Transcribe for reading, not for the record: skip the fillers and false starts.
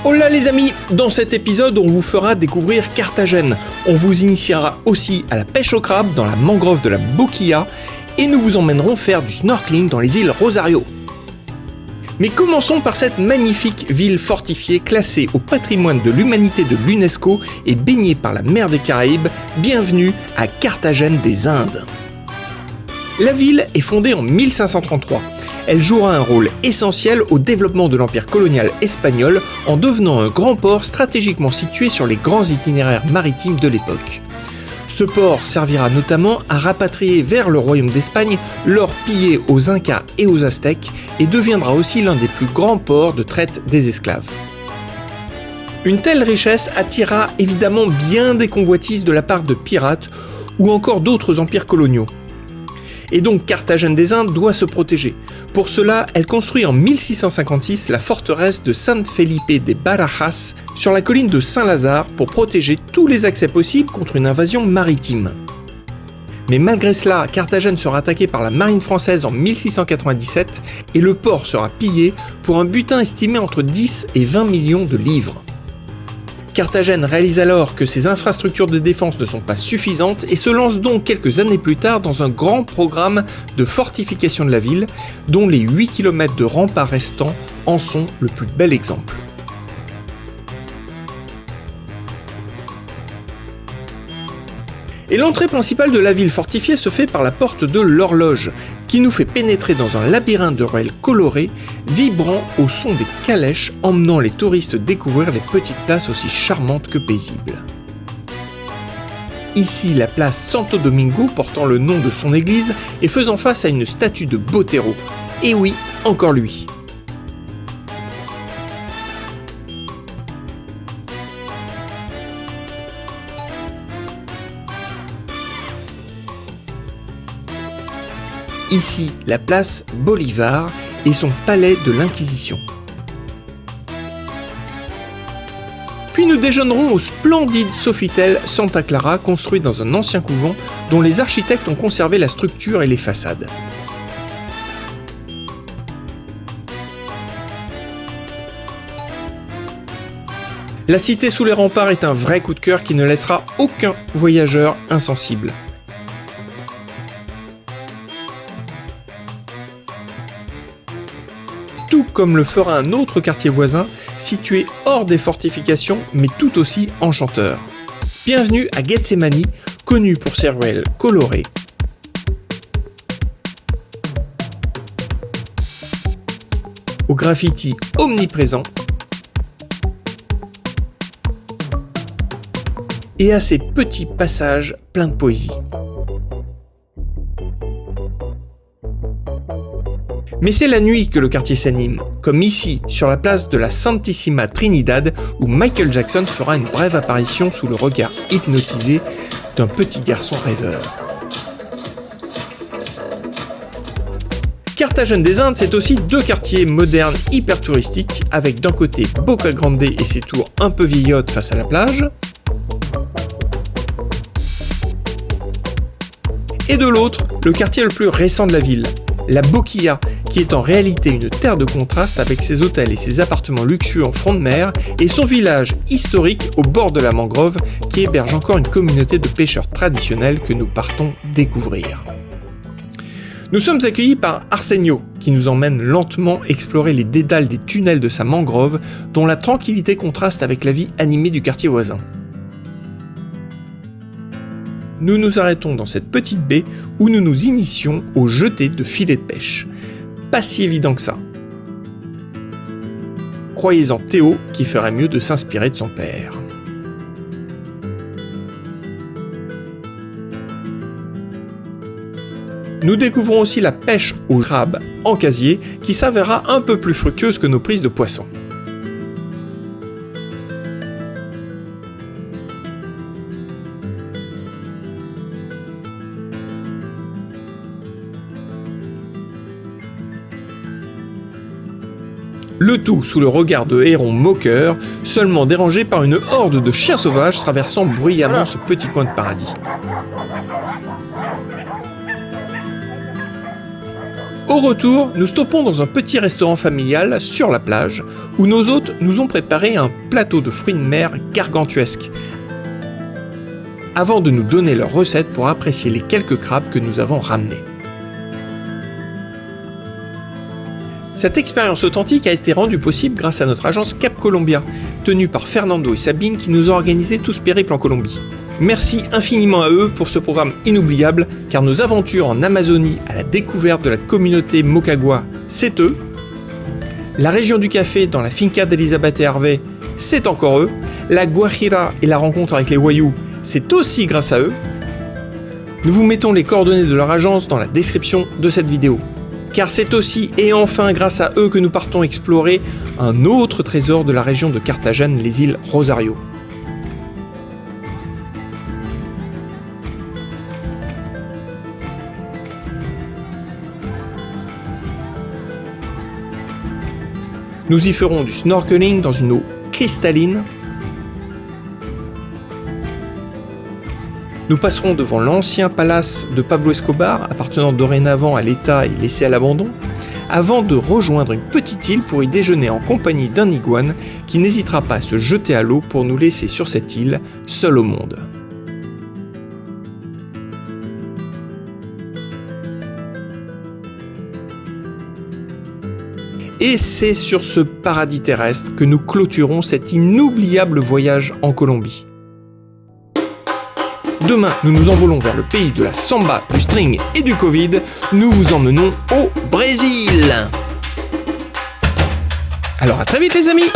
Hola les amis, dans cet épisode on vous fera découvrir Carthagène, on vous initiera aussi à la pêche au crabe dans la mangrove de la Boquilla et nous vous emmènerons faire du snorkeling dans les îles Rosario. Mais commençons par cette magnifique ville fortifiée classée au patrimoine de l'humanité de l'UNESCO et baignée par la mer des Caraïbes. Bienvenue à Carthagène des Indes. La ville est fondée en 1533. Elle jouera un rôle essentiel au développement de l'empire colonial espagnol en devenant un grand port stratégiquement situé sur les grands itinéraires maritimes de l'époque. Ce port servira notamment à rapatrier vers le royaume d'Espagne l'or pillé aux Incas et aux Aztèques et deviendra aussi l'un des plus grands ports de traite des esclaves. Une telle richesse attirera évidemment bien des convoitises de la part de pirates ou encore d'autres empires coloniaux. Et donc Carthagène des Indes doit se protéger. Pour cela, elle construit en 1656 la forteresse de San Felipe de Barajas sur la colline de Saint-Lazare pour protéger tous les accès possibles contre une invasion maritime. Mais malgré cela, Carthagène sera attaquée par la marine française en 1697 et le port sera pillé pour un butin estimé entre 10 et 20 millions de livres. Carthagène réalise alors que ses infrastructures de défense ne sont pas suffisantes et se lance donc quelques années plus tard dans un grand programme de fortification de la ville, dont les 8 km de remparts restants en sont le plus bel exemple. Et l'entrée principale de la ville fortifiée se fait par la porte de l'Horloge, qui nous fait pénétrer dans un labyrinthe de ruelles colorées, vibrant au son des calèches, emmenant les touristes découvrir les petites places aussi charmantes que paisibles. Ici, la place Santo Domingo, portant le nom de son église, et faisant face à une statue de Botero. Et oui, encore lui. Ici, la place Bolivar et son palais de l'Inquisition. Puis nous déjeunerons au splendide Sofitel Santa Clara, construit dans un ancien couvent dont les architectes ont conservé la structure et les façades. La cité sous les remparts est un vrai coup de cœur qui ne laissera aucun voyageur insensible. Tout comme le fera un autre quartier voisin, situé hors des fortifications, mais tout aussi enchanteur. Bienvenue à Getsemani, connu pour ses ruelles colorées, aux graffitis omniprésents et à ses petits passages pleins de poésie. Mais c'est la nuit que le quartier s'anime, comme ici, sur la place de la Santissima Trinidad, où Michael Jackson fera une brève apparition sous le regard hypnotisé d'un petit garçon rêveur. Carthagène des Indes, c'est aussi deux quartiers modernes hyper touristiques, avec d'un côté Boca Grande et ses tours un peu vieillottes face à la plage, et de l'autre, le quartier le plus récent de la ville, la Boquilla, qui est en réalité une terre de contraste avec ses hôtels et ses appartements luxueux en front de mer, et son village historique au bord de la mangrove qui héberge encore une communauté de pêcheurs traditionnels que nous partons découvrir. Nous sommes accueillis par Arsenio, qui nous emmène lentement explorer les dédales des tunnels de sa mangrove, dont la tranquillité contraste avec la vie animée du quartier voisin. Nous nous arrêtons dans cette petite baie où nous nous initions au jeté de filets de pêche. Pas si évident que ça. Croyez-en Théo qui ferait mieux de s'inspirer de son père. Nous découvrons aussi la pêche au crabe en casier qui s'avérera un peu plus fructueuse que nos prises de poissons. Le tout sous le regard de hérons moqueurs, seulement dérangés par une horde de chiens sauvages traversant bruyamment ce petit coin de paradis. Au retour, nous stoppons dans un petit restaurant familial sur la plage où nos hôtes nous ont préparé un plateau de fruits de mer gargantuesque avant de nous donner leur recette pour apprécier les quelques crabes que nous avons ramenés. Cette expérience authentique a été rendue possible grâce à notre agence Cap Colombia, tenue par Fernando et Sabine qui nous ont organisé tout ce périple en Colombie. Merci infiniment à eux pour ce programme inoubliable, car nos aventures en Amazonie à la découverte de la communauté Mocagua, c'est eux. La région du café dans la finca d'Elisabeth et Hervé, c'est encore eux. La Guajira et la rencontre avec les Wayuu, c'est aussi grâce à eux. Nous vous mettons les coordonnées de leur agence dans la description de cette vidéo. Car c'est aussi et enfin grâce à eux que nous partons explorer un autre trésor de la région de Carthagène, les îles Rosario. Nous y ferons du snorkeling dans une eau cristalline. Nous passerons devant l'ancien palace de Pablo Escobar, appartenant dorénavant à l'État et laissé à l'abandon, avant de rejoindre une petite île pour y déjeuner en compagnie d'un iguane qui n'hésitera pas à se jeter à l'eau pour nous laisser sur cette île, seuls au monde. Et c'est sur ce paradis terrestre que nous clôturons cet inoubliable voyage en Colombie. Demain, nous nous envolons vers le pays de la samba, du string et du Covid. Nous vous emmenons au Brésil. Alors à très vite les amis!